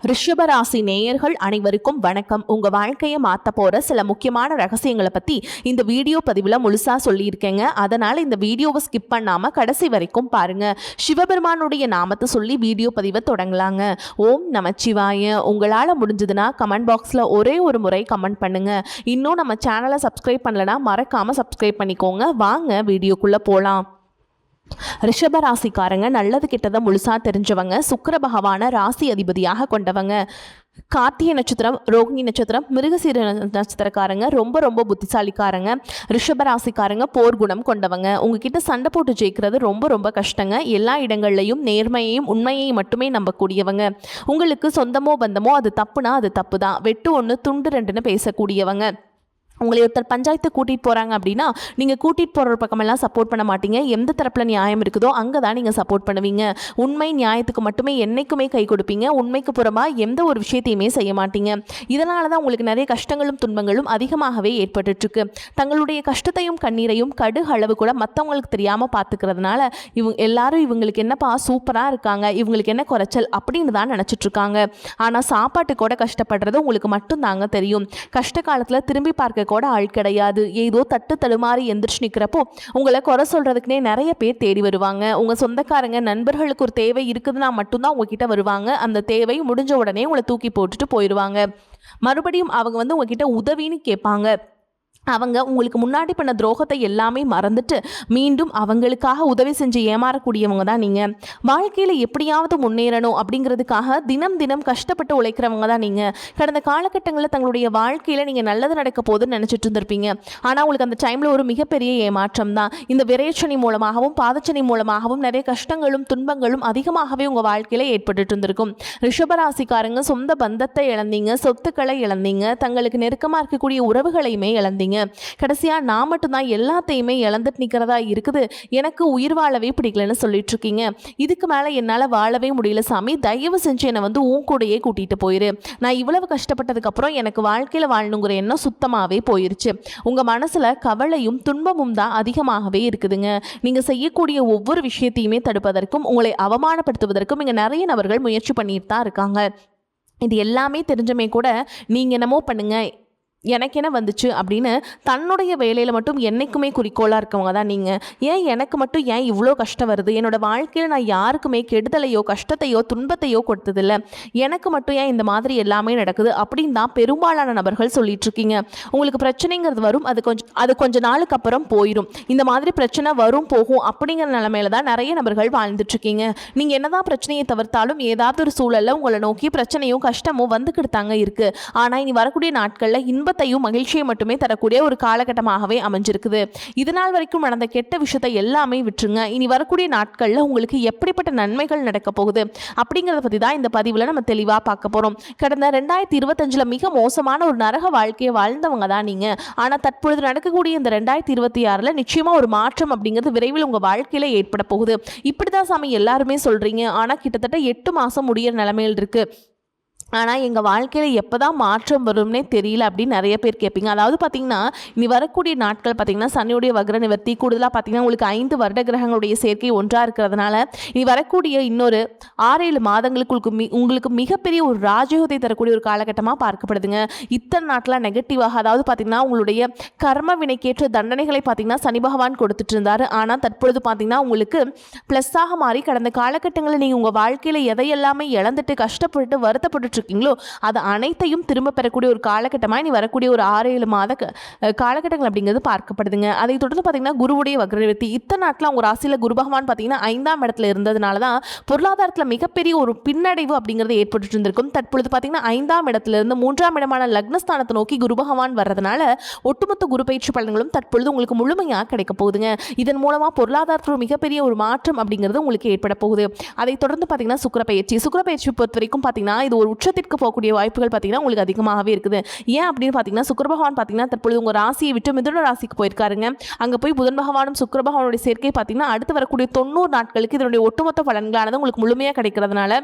ரிஷபராசி நேயர்கள் அனைவருக்கும் வணக்கம். உங்க வாழ்க்கையை மாத்த போற சில முக்கியமான ரகசியங்களை பத்தி இந்த வீடியோ பதிவுல முழுசா சொல்லியிருக்கேங்க. அதனால இந்த வீடியோவை ஸ்கிப் பண்ணாம கடைசி வரைக்கும் பாருங்க. சிவபெருமானுடைய நாமத்தை சொல்லி வீடியோ பதிவை தொடங்கலாங்க. ஓம் நமச்சிவாய. உங்களால முடிஞ்சதுன்னா கமெண்ட் பாக்ஸ்ல ஒரே ஒரு முறை கமெண்ட் பண்ணுங்க. இன்னும் நம்ம சேனலை சப்ஸ்கிரைப் பண்ணலனா மறக்காம சப்ஸ்கிரைப் பண்ணிக்கோங்க. வாங்க வீடியோக்குள்ள போலாம். ரிஷபராசிக்காரங்க நல்லது கிட்டதை முழுசா தெரிஞ்சவங்க. சுக்கிர பகவான ராசி அதிபதியாக கொண்டவங்க. கார்த்திகை நட்சத்திரம், ரோகிணி நட்சத்திரம், மிருகசீர நட்சத்திரக்காரங்க ரொம்ப ரொம்ப புத்திசாலிக்காரங்க. ரிஷபராசிக்காரங்க போர் குணம் கொண்டவங்க. உங்ககிட்ட சண்டை போட்டு ஜெயிக்கிறது ரொம்ப ரொம்ப கஷ்டங்க. எல்லா இடங்கள்லையும் நேர்மையையும் உண்மையையும் மட்டுமே நம்பக்கூடியவங்க. உங்களுக்கு சொந்தமோ பந்தமோ அது தப்புனா அது தப்பு தான். வெட்டு ஒன்று துண்டு ரெண்டுன்னு பேசக்கூடியவங்க. உங்களை ஒருத்தர் பஞ்சாயத்து கூட்டிகிட்டு போகிறாங்க அப்படின்னா நீங்கள் கூட்டிகிட்டு போகிற பக்கமெல்லாம் சப்போர்ட் பண்ண மாட்டீங்க. எந்த தரப்பில் நியாயம் இருக்குதோ அங்கே தான் நீங்கள் சப்போர்ட் பண்ணுவீங்க. உண்மை நியாயத்துக்கு மட்டுமே என்றைக்குமே கை கொடுப்பீங்க. உண்மைக்கு புறமாக எந்த ஒரு விஷயத்தையுமே செய்ய மாட்டீங்க. இதனால தான் உங்களுக்கு நிறைய கஷ்டங்களும் துன்பங்களும் அதிகமாகவே ஏற்பட்டுருக்கு. தங்களுடைய கஷ்டத்தையும் கண்ணீரையும் கடுகு அளவு கூட மற்றவங்களுக்கு தெரியாமல் பார்த்துக்கிறதுனால எல்லாரும் இவங்களுக்கு என்னப்பா சூப்பராக இருக்காங்க, இவங்களுக்கு என்ன குறைச்சல் அப்படின்னு தான் நினச்சிட்ருக்காங்க. ஆனால் சாப்பாட்டு கூட கஷ்டப்படுறது உங்களுக்கு மட்டும் தாங்க தெரியும். கஷ்ட காலத்தில் திரும்பி பார்க்க கூட ஆள் கிடையாது. ஏதோ தட்டு தடுமாறி எந்திரிச்சு நிற்கிறப்போ உங்களை குறை சொல்றதுக்குனே நிறைய பேர் தேடி வருவாங்க. உங்க சொந்தக்காரங்க நண்பர்களுக்கு ஒரு தேவை இருக்குதுன்னா மட்டும்தான் உங்ககிட்ட வருவாங்க. அந்த தேவை முடிஞ்ச உடனே உங்களை தூக்கி போட்டுட்டு போயிடுவாங்க. மறுபடியும் அவங்க உங்ககிட்ட உதவின்னு கேட்பாங்க. அவங்க உங்களுக்கு முன்னாடி பண்ண துரோகத்தை எல்லாமே மறந்துட்டு மீண்டும் அவங்களுக்காக உதவி செஞ்சு ஏமாறக்கூடியவங்க தான் நீங்கள். வாழ்க்கையில் எப்படியாவது முன்னேறணும் அப்படிங்கிறதுக்காக தினம் தினம் கஷ்டப்பட்டு உழைக்கிறவங்க தான் நீங்கள். கடந்த காலகட்டங்களில் தங்களுடைய வாழ்க்கையில் நீங்கள் நல்லது நடக்க போதுன்னு நினச்சிட்டு இருந்திருப்பீங்க. ஆனால் உங்களுக்கு அந்த டைமில் ஒரு மிகப்பெரிய ஏமாற்றம் தான். இந்த விரைச்சனி மூலமாகவும் பாதச்சனி மூலமாகவும் நிறைய கஷ்டங்களும் துன்பங்களும் அதிகமாகவே உங்கள் வாழ்க்கையில் ஏற்பட்டு இருந்திருக்கும். ரிஷபராசிக்காரங்க சொந்த பந்தத்தை இழந்தீங்க, சொத்துக்களை இழந்தீங்க, தங்களுக்கு நெருக்கமாக இருக்கக்கூடிய உறவுகளையுமே இழந்தீங்க. கடைசியா நான் மட்டும்தான் எல்லாத்தையுமே இழந்துட்டு நிக்கிறதா இருக்குது, எனக்கு உயிர் வாழவே பிடிக்கலன்னு சொல்லிட்டு இருக்கீங்க. இதுக்கு மேல என்னால வாழவே முடியல சாமி, தயவு செஞ்சு என்னை உன் கூடையே கூட்டிட்டு போயிரு. நான் இவ்வளவு கஷ்டப்பட்டதுக்கு அப்புறம் எனக்கு வாழ்க்கையில வாழணுங்கிற எண்ணம் சுத்தமாவே போயிருச்சு. உங்க மனசுல கவலையும் துன்பமும் தான் அதிகமாகவே இருக்குதுங்க. நீங்க செய்யக்கூடிய ஒவ்வொரு விஷயத்தையுமே தடுப்பதற்கும் உங்களை அவமானப்படுத்துவதற்கும் இங்க நிறைய நபர்கள் முயற்சி பண்ணிட்டு தான் இருக்காங்க. இது எல்லாமே தெரிஞ்சமே கூட நீங்க என்னமோ பண்ணுங்க, எனக்கு என்ன வந்துச்சு அப்படின்னு தன்னுடைய வேலையில் மட்டும் என்றைக்குமே குறிக்கோளாக இருக்கவங்க தான் நீங்கள். ஏன் எனக்கு மட்டும் ஏன் இவ்வளோ கஷ்டம் வருது, என்னோடய வாழ்க்கையில் நான் யாருக்குமே கெடுதலையோ கஷ்டத்தையோ துன்பத்தையோ கொடுத்ததில்லை, எனக்கு மட்டும் ஏன் இந்த மாதிரி எல்லாமே நடக்குது அப்படின்னு தான் பெரும்பாலான நபர்கள் சொல்லிட்டு இருக்கீங்க. உங்களுக்கு பிரச்சனைங்கிறது வரும், அது கொஞ்ச நாளுக்கு அப்புறம் போயிடும். இந்த மாதிரி பிரச்சனை வரும் போகும் அப்படிங்கிற நிலைமையில தான் நிறைய நபர்கள் வாழ்ந்துட்டுருக்கீங்க. நீங்கள் என்னதான் பிரச்சனையை தவிர்த்தாலும் ஏதாவது ஒரு சூழலில் உங்களை நோக்கி பிரச்சனையும் கஷ்டமும் வந்துக்கிட்டு தாங்க இருக்குது. ஆனால் இனி வரக்கூடிய நாட்களில் இன்பத்தையும் மகிழ்ச்சியை மட்டுமே தரக்கூடிய ஒரு காலகட்டமாகவே அமைஞ்சிருக்குது. இதனால் வரைக்கும் நடந்த கெட்ட விஷயத்தை எல்லாமே விட்டுருங்க. இனி வரக்கூடிய நாட்களில் உங்களுக்கு எப்படிப்பட்ட நன்மைகள் நடக்க போகுது அப்படிங்கிறத பற்றி தான் இந்த பதிவில் நம்ம தெளிவாக பார்க்க போகிறோம். கடந்த 2025 மிக மோசமான ஒரு நரக வாழ்க்கையை வாழ்ந்தவங்க தான் நீங்கள். ஆனால் தற்பொழுது நடக்கக்கூடிய இந்த 2026 நிச்சயமாக ஒரு மாற்றம் அப்படிங்கிறது விரைவில் உங்கள் வாழ்க்கையில் ஏற்பட போகுது. இப்படி தான் சாமி எல்லாருமே சொல்கிறீங்க. ஆனால் கிட்டத்தட்ட 8 மாதம் முடிகிற நிலைமையில் இருக்குது. ஆனால் எங்கள் வாழ்க்கையில் எப்போ தான் மாற்றம் வரும்னே தெரியல அப்படின்னு நிறைய பேர் கேட்பீங்க. அதாவது பார்த்திங்கன்னா இனி வரக்கூடிய நாட்கள் பார்த்திங்கன்னா சனியுடைய வக்ர நிவர்த்தி, கூடுதலாக பார்த்திங்கன்னா உங்களுக்கு 5 வருட கிரகங்களுடைய சேர்க்கை ஒன்றாக இருக்கிறதுனால இனி வரக்கூடிய இன்னொரு 6-7 மாதங்களுக்கு உங்களுக்கு மிகப்பெரிய ஒரு ராஜயோகத்தை தரக்கூடிய ஒரு காலகட்டமாக பார்க்கப்படுதுங்க. இத்தனை நாட்டில் நெகட்டிவாக, அதாவது பார்த்திங்கன்னா உங்களுடைய கர்ம வினைக்கேற்ற தண்டனைகளை பார்த்திங்கன்னா சனி பகவான் கொடுத்துட்டு இருந்தார். ஆனால் தற்பொழுது பார்த்திங்கன்னா உங்களுக்கு ப்ளஸ்ஸாக மாறி கடந்த காலகட்டங்களில் நீங்கள் உங்கள் வாழ்க்கையில் எதையெல்லாமே இழந்துட்டு கஷ்டப்பட்டு வருத்தப்பட்டு இருக்கீங்களோ அது அனைத்தையும் திரும்ப பெறக்கூடிய ஒரு காலகட்டமாக இனி வரக்கூடிய ஒரு 6-7 மாத காலகட்டங்கள் அப்படிங்கிறது பார்க்கப்படுதுங்க. அதை தொடர்ந்து பார்த்தீங்கன்னா குருவுடைய வக்ரநிவர்த்தி. இத்தனை நாட்டில் அவங்க ராசியில் குரு பகவான் பார்த்தீங்கன்னா 5ஆம் இடத்துல இருந்ததுனால தான் பொருளாதாரத்தில் மிகப்பெரிய ஒரு பின்னடைவு அப்படிங்கிறது ஏற்பட்டு இருந்திருக்கும். தற்பொழுது பார்த்தீங்கன்னா 5ஆம் இடத்துல இருந்து 3ஆம் இடமான லக்னஸ்தானத்தை நோக்கி குரு பகவான் வர்றதுனால ஒட்டுமொத்த குரு பயிற்சி பலன்களும் தற்பொழுது உங்களுக்கு முழுமையாக கிடைக்க போகுதுங்க. இதன் மூலமாக பொருளாதாரத்தில் மிகப்பெரிய ஒரு மாற்றம் அப்படிங்கிறது உங்களுக்கு ஏற்பட போகுது. அதை தொடர்ந்து பார்த்தீங்கன்னா சுக்கிர பயிற்சி பொறுத்த வரைக்கும் பார்த்தீங்கன்னா இது ஒரு உச்சத்திற்கு போகக்கூடிய வாய்ப்புகள் பார்த்தீங்கன்னா உங்களுக்கு அதிகமாகவே இருக்குது. ஏன் அப்படின்னு பார்த்தீங்கன்னா சுக்கிர பகவான் பார்த்தீங்கன்னா தற்பொழுது உங்கள் ராசியை விட்டு மிதுன ராசிக்கு போயிருக்காருங்க. அங்கே போய் புதன் பகவானும் சுக்கிர பகவானுடைய சேர்க்கை பார்த்தீங்கன்னா அடுத்து வரக்கூடிய 90 நாட்களுக்கு இதனுடைய ஒட்டுமொத்த பலன்களானது உங்களுக்கு முழுமையாக கிடைக்கிறதுனால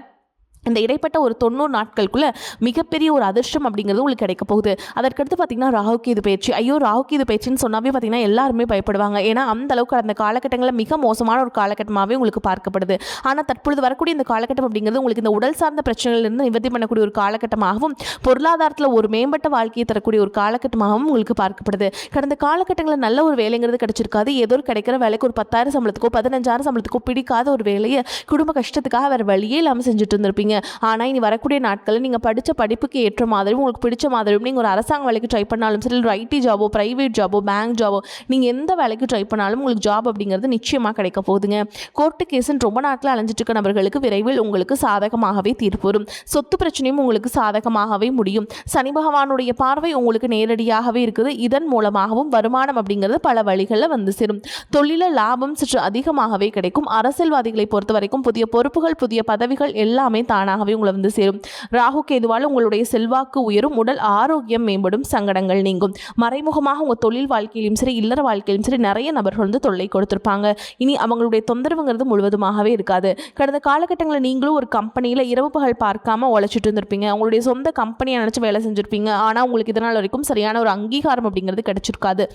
இந்த இடைப்பட்ட ஒரு 90 நாட்களுக்குள்ள மிகப்பெரிய ஒரு அதிர்ஷ்டம் அப்படிங்கிறது உங்களுக்கு கிடைக்க போகுது. அதற்கடுத்து பார்த்தீங்கன்னா ராகுகேது பயிற்சி. ஐயோ, ராகுகேது பயிற்சின்னு சொன்னாவே பார்த்தீங்கன்னா எல்லாருமே பயப்படுவாங்க. ஏன்னா அந்த அளவுக்கு அந்த காலகட்டங்களில் மிக மோசமான ஒரு காலகட்டமாகவே உங்களுக்கு பார்க்கப்படுது. ஆனால் தற்பொழுது வரக்கூடிய இந்த காலகட்டம் அப்படிங்கிறது உங்களுக்கு இந்த உடல் சார்ந்த பிரச்சனைகளிலிருந்து நிவர்த்தி பண்ணக்கூடிய ஒரு காலகட்டமாகவும், பொருளாதாரத்தில் ஒரு மேம்பட்ட வாழ்க்கையை தரக்கூடிய ஒரு காலகட்டமாகவும் உங்களுக்கு பார்க்கப்படுது. கடந்த காலகட்டங்களில் நல்ல ஒரு வேலைங்கிறது கிடைச்சிருக்காது. ஏதோ ஒரு கிடைக்கிற வேலைக்கு ஒரு 10,000 சம்பளத்துக்கோ 15,000 சம்பளத்துக்கோ பிடிக்காத ஒரு வேலையை குடும்ப கஷ்டத்துக்காக வேறு வழியே இல்லாமல் செஞ்சுட்டு இருந்திருப்பீங்க. ஆனால் இனி வரக்கூடிய நாட்களில் நீங்கள் படித்த படிப்புக்கு ஏற்ற மாதிரியும் உங்களுக்கு பிடிச்ச மாதிரியும் நீங்கள் ஒரு அரசாங்க வேலைக்கு ட்ரை பண்ணாலும் சரி, ஒரு ஐடி ஜாபோ, பிரைவேட் ஜாபோ, பேங்க் ஜாபோ, நீங்கள் எந்த வேலைக்கு ட்ரை பண்ணாலும் உங்களுக்கு ஜாப் அப்படிங்கிறது நிச்சயமாக கிடைக்க போகுதுங்க. கோர்ட்டு கேஸுன்னு ரொம்ப நாட்கள் அலைஞ்சிட்டு இருக்க நபர்களுக்கு விரைவில் உங்களுக்கு சாதகமாகவே தீர்ப்பு வரும். சொத்து பிரச்சனையும் உங்களுக்கு சாதகமாகவே முடியும். சனி பகவானுடைய பார்வை உங்களுக்கு நேரடியாகவே இருக்குது. இதன் மூலமாகவும் வருமானம் அப்படிங்கிறது பல வழிகளில் வந்து சேரும். தொழில லாபம் சற்று அதிகமாகவே கிடைக்கும். அரசியல்வாதிகளை பொறுத்த வரைக்கும் புதிய பொறுப்புகள், புதிய பதவிகள் எல்லாமே தானாகவே உங்களை வந்து சேரும். ராகு கேதுவால் உங்களுடைய செல்வாக்கு உயரும், உடல் ஆரோக்கியம் மேம்படும், சங்கடங்கள் நீங்கும். மறைமுகமாக உங்கள் தொழில் வாழ்க்கையிலும் சரி, இல்லற வாழ்க்கையிலும் சரி நிறைய நபர்கள் வந்து தொல்லை கொடுத்திருப்பாங்க. இனி அவங்களுடைய தொந்தரவுங்கிறது முழுவதுமாகவே இருக்காது. கடந்த காலகட்டங்களில் நீங்களும் ஒரு கம்பெனியில் இரவு பகல் பார்க்காம உழைச்சிட்டு இருந்திருப்பீங்க. உங்களுடைய சொந்த கம்பெனியை நினச்சி வேலை செஞ்சுருப்பீங்க. ஆனால் உங்களுக்கு இதனால் வரைக்கும் சரியான ஒரு அங்கீகாரம் அப்படிங்கிறது கிடைச்சிருக்காது.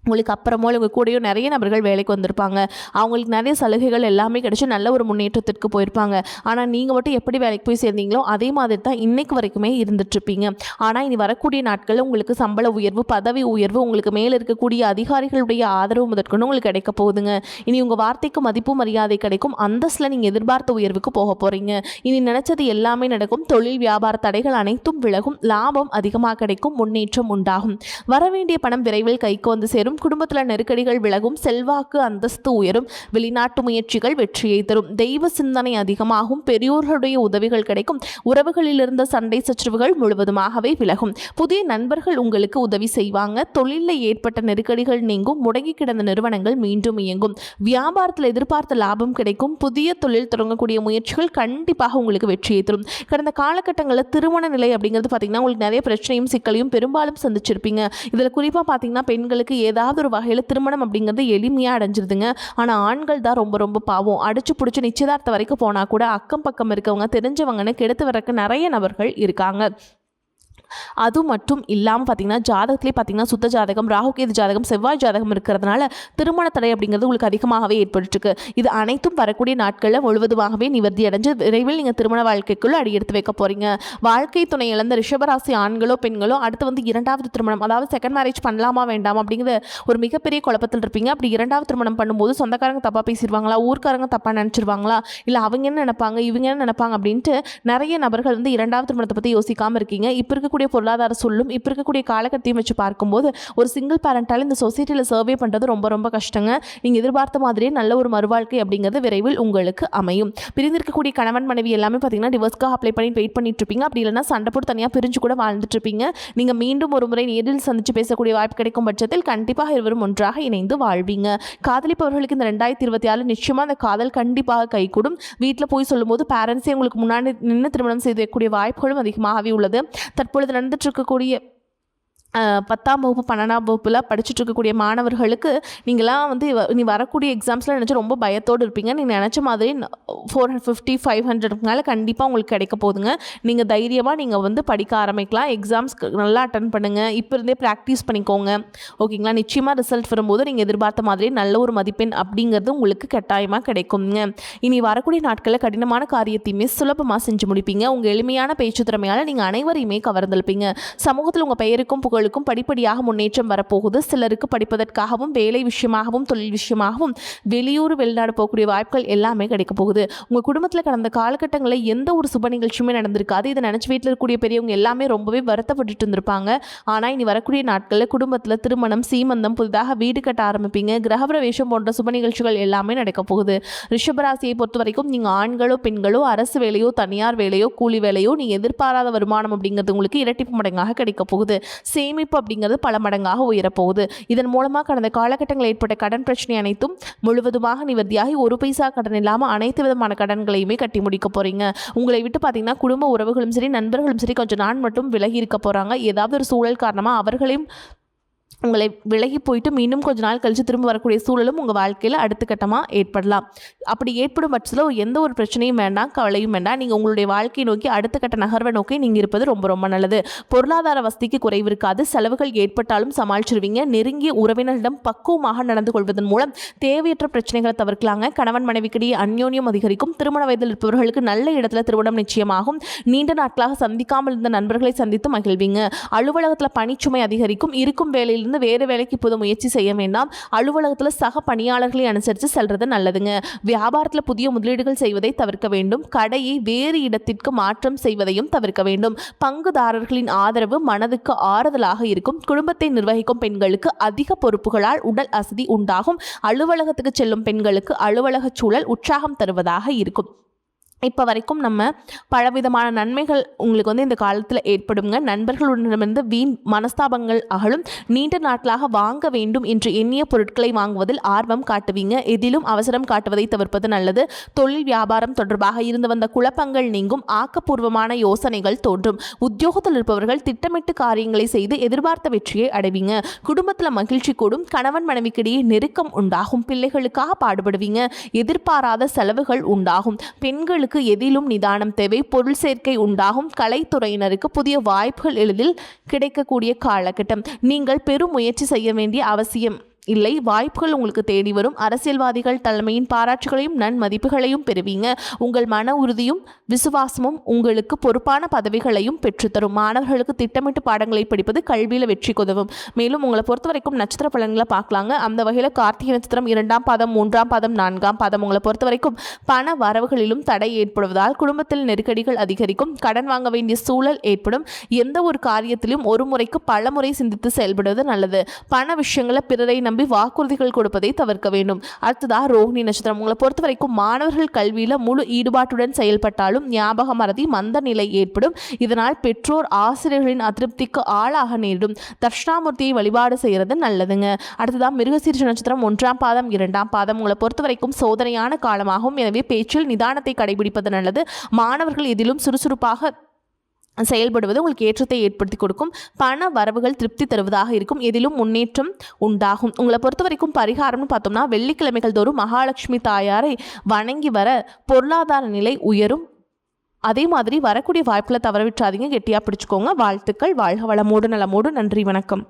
உங்களுக்கு அப்புறமோ உங்கள் கூடயும் நிறைய நபர்கள் வேலைக்கு வந்திருப்பாங்க. அவங்களுக்கு நிறைய சலுகைகள் எல்லாமே கிடைச்சி நல்ல ஒரு முன்னேற்றத்திற்கு போயிருப்பாங்க. ஆனால் நீங்கள் மட்டும் எப்படி வேலைக்கு போய் சேர்ந்தீங்களோ அதே மாதிரி தான் இன்றைக்கு வரைக்குமே இருந்துகிட்ருப்பீங்க. ஆனால் இனி வரக்கூடிய நாட்களில் உங்களுக்கு சம்பள உயர்வு, பதவி உயர்வு, உங்களுக்கு மேலே இருக்கக்கூடிய அதிகாரிகளுடைய ஆதரவு முதற்கொண்டு உங்களுக்கு கிடைக்க போகுதுங்க. இனி உங்கள் வார்த்தைக்கு மதிப்பு மரியாதை கிடைக்கும். அந்தஸ்தில் நீங்கள் எதிர்பார்த்த உயர்வுக்கு போக போகிறீங்க. இனி நினச்சது எல்லாமே நடக்கும். தொழில் வியாபார தடைகள் அனைத்தும் விலகும். லாபம் அதிகமாக கிடைக்கும். முன்னேற்றம் உண்டாகும். வரவேண்டிய பணம் விரைவில் கைக்கு வந்து சேரும். குடும்பத்தில் நெருக்கடிகள் விலகும். செல்வாக்கு அந்தஸ்து உயரும். வெளிநாட்டு முயற்சிகள் வெற்றியை தரும். தெய்வ சிந்தனை அதிகமாகும். பெரியோர்களுடைய உதவிகள் கிடைக்கும். உறவுகளில் இருந்த சண்டை சச்சரவுகள் முழுவதுமாகவே விலகும். புதிய நண்பர்கள் உங்களுக்கு உதவி செய்வாங்க. தொழிலில் ஏற்பட்ட நெருக்கடிகள் நீங்கும். முடங்கி கிடந்த நிறுவனங்கள் மீண்டும் இயங்கும். வியாபாரத்தில் எதிர்பார்த்த லாபம் கிடைக்கும். புதிய தொழில் தொடங்கக்கூடிய முயற்சிகள் கண்டிப்பாக உங்களுக்கு வெற்றியை தரும். கடந்த காலகட்டங்களில் திருமண நிலை அப்படிங்கிறது பார்த்தீங்கன்னா உங்களுக்கு நிறைய பிரச்சனையும் சிக்கலையும் பெரும்பாலும் சந்திச்சிருப்பீங்க. இதில் குறிப்பாக பார்த்தீங்கன்னா பெண்களுக்கு ஏதாவது ஒரு வகையில் திருமணம் அப்படிங்கிறது எளிமையாக அடைஞ்சிருதுங்க. ஆனால் ஆண்கள் தான் ரொம்ப ரொம்ப பாவம். அடிச்சு பிடிச்சி நிச்சயதார்த்த வரைக்கும் போனால் கூட அக்கம் பக்கம் இருக்கவங்க தெரிஞ்சவங்கன்னு கெடுத்து வரக்கு நிறைய நபர்கள் இருக்காங்க. அது மட்டும் இல்லாமல் பார்த்தீங்கன்னா ஜாதகத்திலே பார்த்தீங்கன்னா சுத்த ஜாதகம், ராகுகேது ஜாதகம், செவ்வாய் ஜாதகம் இருக்கிறதுனால திருமண தடை அப்படிங்கிறது உங்களுக்கு அதிகமாகவே ஏற்பட்டுருக்கு. இது அனைத்தும் வரக்கூடிய நாட்களில் முழுவதுமாகவே நிவர்த்தி அடைஞ்சு விரைவில் நீங்கள் திருமண வாழ்க்கைக்குள்ளே அடியெடுத்து வைக்க போகிறீங்க. வாழ்க்கை துணை இழந்த ரிஷபராசி ஆண்களோ பெண்களோ அடுத்து வந்து இரண்டாவது திருமணம், அதாவது செகண்ட் மேரேஜ் பண்ணலாமா வேண்டாமா அப்படிங்கிற ஒரு மிகப்பெரிய குழப்பத்தில் இருப்பீங்க. அப்படி இரண்டாவது திருமணம் பண்ணும்போது சொந்தக்காரங்க தப்பாக பேசிடுவாங்களா, ஊர்க்காரங்க தப்பாக நினச்சிருவாங்களா, இல்லை அவங்க என்ன நினைப்பாங்க, இவங்க என்ன நினைப்பாங்க அப்படின்ட்டு நிறைய நபர்கள் வந்து இரண்டாவது திருமணத்தை பற்றி யோசிக்காமல் இருக்கீங்க. இப்போ இருக்கக்கூடிய பொருளாதார சொல்லும் இப்போ இருக்கக்கூடிய காலகட்டத்தையும் வச்சு பார்க்கும்போது ஒரு சிங்கிள் பேரண்டால் இந்த சொசைட்டியில் சர்வே பண்ணுறது ரொம்ப ரொம்ப கஷ்டங்க. நீங்கள் எதிர்பார்த்த மாதிரியே நல்ல ஒரு மறுவாழ்க்கை அப்படிங்கிறது விரைவில் உங்களுக்கு அமையும். பிரிந்திருக்கக்கூடிய கணவன் மனைவி எல்லாமே பார்த்தீங்கன்னா டிவோர்ஸ்க்காக அப்ளை பண்ணி வெயிட் பண்ணிட்டு இருப்பீங்க. அப்படி இல்லைன்னா சண்டை போட்டு தனியாக பிரிஞ்சு கூட வாழ்ந்துட்டு இருப்பீங்க. நீங்கள் மீண்டும் ஒரு முறை நேரில் சந்தித்து பேசக்கூடிய வாய்ப்பு கிடைக்கும் பட்சத்தில் கண்டிப்பாக இருவரும் ஒன்றாக இணைந்து வாழ்வீங்க. காதலிப்பவர்களுக்கு இந்த 2024 நிச்சயமாக அந்த காதல் கண்டிப்பாக கைகூடும். வீட்டில் போய் சொல்லும்போது பேரண்ட்ஸே உங்களுக்கு முன்னாடி நின்று திருமணம் செய்து வைக்கக்கூடிய வாய்ப்புகளும் அதிகமாகவே உள்ளது. தற்பொழுது நடந்துட்டு இருக்கக்கூடிய 10ஆம் வகுப்பு 12ஆம் வகுப்பில் படிச்சுட்டு இருக்கக்கூடிய மாணவர்களுக்கு நீங்களாம் வந்து நீ வரக்கூடிய எக்ஸாம்ஸில் நினச்சி ரொம்ப பயத்தோடு இருப்பீங்க. நீங்கள் நினச்ச மாதிரி 450 500க்கு மேலே கண்டிப்பாக உங்களுக்கு கிடைக்க போகுதுங்க. நீங்கள் தைரியமாக நீங்கள் வந்து படிக்க ஆரம்பிக்கலாம். எக்ஸாம்ஸ்க்கு நல்லா அட்டன் பண்ணுங்கள். இப்போ இருந்தே ப்ராக்டிஸ் பண்ணிக்கோங்க. ஓகேங்களா? நிச்சயமாக ரிசல்ட் வரும்போது நீங்கள் எதிர்பார்த்த மாதிரி நல்ல ஒரு மதிப்பெண் அப்படிங்கிறது உங்களுக்கு கட்டாயமாக கிடைக்குங்க. இனி வரக்கூடிய நாட்களில் கடினமான காரியத்தையுமே சுலபமாக செஞ்சு முடிப்பீங்க. உங்கள் எளிமையான பேச்சு திறமையால் நீங்கள் அனைவரையுமே கவர்ந்தெழுப்பீங்க. சமூகத்தில் உங்கள் பெயருக்கும் புகழுக்கும் படிப்படியாக முன்னேற்றம் வரப்போகுது. சிலருக்கு படிப்பதற்காகவும் வேலை விஷயமாகவும் தொழில் விஷயமாகவும் வெளியூர் வெளிநாடு போகக்கூடிய வாய்ப்புகள் எல்லாமே கிடைக்க போகுது. உங்கள் குடும்பத்தில் கடந்த காலகட்டங்களில் எந்த ஒரு சுப நிகழ்ச்சியுமே நடந்திருக்காது. இதை நினச்சி வீட்டில் இருக்கக்கூடிய பெரியவங்க எல்லாமே ரொம்பவே வருத்தப்பட்டு இருந்திருப்பாங்க. ஆனால் இனி வரக்கூடிய நாட்களில் குடும்பத்தில் திருமணம், சீமந்தம், புதிதாக வீடு கட்ட ஆரம்பிப்பீங்க. கிரகப்பிரவேசம் போன்ற சுப நிகழ்ச்சிகள் எல்லாமே நடக்க போகுது. ரிஷபராசியை பொறுத்த வரைக்கும் நீங்கள் ஆண்களோ பெண்களோ அரசு வேலையோ தனியார் வேலையோ கூலி வேலையோ நீங்கள் எதிர்பாராத வருமானம் அப்படிங்கிறது உங்களுக்கு இரட்டிப்பு மடங்காக கிடைக்க போகுது. சேமிப்பு அப்படிங்கிறது பல மடங்காக உயரப்போகுது. இதன் மூலமாக கடந்த காலகட்டங்களில் ஏற்பட்ட கடன் பிரச்சனை அனைத்தும் முழுவதுமாக நிவர்த்தியாகி ஒரு பைசா கடன் இல்லாமல் அனைத்து விதமான கடன்களையுமே கட்டி முடிக்க போறீங்க. உங்களை விட்டு பார்த்தீங்கன்னா குடும்ப உறவுகளும் சரி நண்பர்களும் சரி கொஞ்சம் நாள் மட்டும் விலகி இருக்க போறாங்க. ஏதாவது ஒரு சூழல் காரணமாக அவர்களையும் உங்களை விலகி போயிட்டு மீண்டும் கொஞ்ச நாள் கழித்து திரும்ப வரக்கூடிய சூழலும் உங்கள் வாழ்க்கையில் அடுத்த கட்டமாக ஏற்படலாம். அப்படி ஏற்படும் பட்சத்தில் எந்த ஒரு பிரச்சனையும் வேண்டாம், கவலையும் வேண்டாம். நீங்கள் உங்களுடைய வாழ்க்கையை நோக்கி அடுத்த கட்ட நகர்வை நோக்கி நீங்கள் இருப்பது ரொம்ப ரொம்ப நல்லது. பொருளாதார வசதிக்கு குறைவு இருக்காது. செலவுகள் ஏற்பட்டாலும் சமாளிச்சிருவீங்க. நெருங்கிய உறவினரிடம் பக்குவமாக நடந்து கொள்வதன் மூலம் தேவையற்ற பிரச்சனைகளை தவிர்க்கலாங்க. கணவன் மனைவிக்கிடையே அந்யோன்யம் அதிகரிக்கும். திருமண வயதில் இருப்பவர்களுக்கு நல்ல இடத்துல திருமணம் நிச்சயமாகும். நீண்ட நாட்களாக சந்திக்காமல் இருந்த நண்பர்களை சந்தித்து மகிழ்வீங்க. அலுவலகத்தில் பணிச்சுமை அதிகரிக்கும். இருக்கும் வேலையில் வேறு வேலைக்கு இப்போது முயற்சி செய்ய வேண்டாம். அலுவலகத்தில் சக பணியாளர்களை அனுசரித்து செல்றது நல்லதுங்க. வியாபாரத்தில் புதிய முதலீடுகள் செய்வதை தவிர்க்க வேண்டும். கடையை வேறு இடத்திற்கு மாற்றம் செய்வதையும் தவிர்க்க வேண்டும். பங்குதாரர்களின் ஆதரவு மனதுக்கு ஆறுதலாக இருக்கும். குடும்பத்தை நிர்வகிக்கும் பெண்களுக்கு அதிக பொறுப்புகளால் உடல் அசதி உண்டாகும். அலுவலகத்துக்கு செல்லும் பெண்களுக்கு அலுவலக சூழல் உற்சாகம் தருவதாக இருக்கும். இப்போ வரைக்கும் நம்ம பலவிதமான நன்மைகள் உங்களுக்கு இந்த காலத்தில் ஏற்படுங்க. நண்பர்களுடனிருந்து வீண் மனஸ்தாபங்கள் அகலும். நீண்ட நாட்களாக வாங்க வேண்டும் என்று எண்ணிய பொருட்களை வாங்குவதில் ஆர்வம் காட்டுவீங்க. எதிலும் அவசரம் காட்டுவதை தவிர்ப்பது நல்லது. தொழில் வியாபாரம் தொடர்பாக இருந்து வந்த குழப்பங்கள் நீங்கும். ஆக்கப்பூர்வமான யோசனைகள் தோன்றும். உத்தியோகத்தில் இருப்பவர்கள் திட்டமிட்டு காரியங்களை செய்து எதிர்பார்த்த வெற்றியை அடைவீங்க. குடும்பத்தில் மகிழ்ச்சி கூடும். கணவன் மனைவிக்கிடையே நெருக்கம் உண்டாகும். பிள்ளைகளுக்காக பாடுபடுவீங்க. எதிர்பாராத செலவுகள் உண்டாகும். பெண்களுக்கு எதிலும் நிதானம் தேவை. பொருள் சேர்க்கை உண்டாகும். கலைத்துறையினருக்கு புதிய வாய்ப்புகள் எளிதில் கிடைக்கக்கூடிய காலகட்டம். நீங்கள் பெரும் முயற்சி செய்ய வேண்டிய அவசியம் இல்லை. வாய்ப்புகள் உங்களுக்கு தேடி வரும். அரசியல்வாதிகள் தலைமையின் பாராட்டுகளையும் நன்மதிப்புகளையும் பெறுவீங்க. உங்கள் மன உறுதியும் விசுவாசமும் உங்களுக்கு பொறுப்பான பதவிகளையும் பெற்றுத்தரும். மாணவர்களுக்கு திட்டமிட்டு பாடங்களை படிப்பது கல்வியில் வெற்றி உதவும். மேலும் உங்களை பொறுத்த வரைக்கும் நட்சத்திர பலன்களை பார்க்கலாங்க. அந்த வகையில் கார்த்திகை நட்சத்திரம் 2ஆம் பாதம், 3ஆம் பாதம், 4ஆம் பாதம் உங்களை பொறுத்த வரைக்கும் பண வரவுகளிலும் தடை ஏற்படுவதால் குடும்பத்தில் நெருக்கடிகள் அதிகரிக்கும். கடன் வாங்க வேண்டிய சூழல் ஏற்படும். எந்த ஒரு காரியத்திலும் ஒரு முறைக்கு பல முறை சிந்தித்து செயல்படுவது நல்லது. பண விஷயங்களை பிறரை நம்பி வாக்குறுதிகள் கொடுப்பதை தவிர்க்க வேண்டும். அடுத்ததாக ரோஹிணி நட்சத்திரம் உங்களை பொறுத்த வரைக்கும் மாணவர்கள் கல்வியில் முழு ஈடுபாட்டுடன் செயல்பட்டாலும் ஞாபக மறதி மந்த நிலை ஏற்படும். இதனால் பெற்றோர் ஆசிரியர்களின் அதிருப்திக்கு ஆளாக நேரிடும். தட்சிணாமூர்த்தியை வழிபாடு செய்கிறது நல்லதுங்க. அடுத்ததாக மிருகசீரிஷ நட்சத்திரம் 1ஆம் பாதம், 2ஆம் பாதம் உங்களை பொறுத்த வரைக்கும் சோதனையான காலமாகும். எனவே பேச்சில் நிதானத்தை கடைபிடிப்பது நல்லது. மாணவர்கள் எதிலும் சுறுசுறுப்பாக செயல்படுவது உங்களுக்கு ஏற்றத்தை ஏற்படுத்தி கொடுக்கும். பண வரவுகள் திருப்தி தருவதாக இருக்கும். எதிலும் முன்னேற்றம் உண்டாகும். உங்களை பொறுத்த வரைக்கும் பரிகாரம்னு பார்த்தோம்னா வெள்ளிக்கிழமைகள் தோறும் மகாலட்சுமி தாயாரை வணங்கி வர பொருளாதார நிலை உயரும். அதே மாதிரி வரக்கூடிய வாய்ப்புகளை தவற விட்டுறாதீங்க. கெட்டியாக பிடிச்சுக்கோங்க. வாழ்த்துக்கள். வாழ்க வளமோடு நலமோடு. நன்றி, வணக்கம்.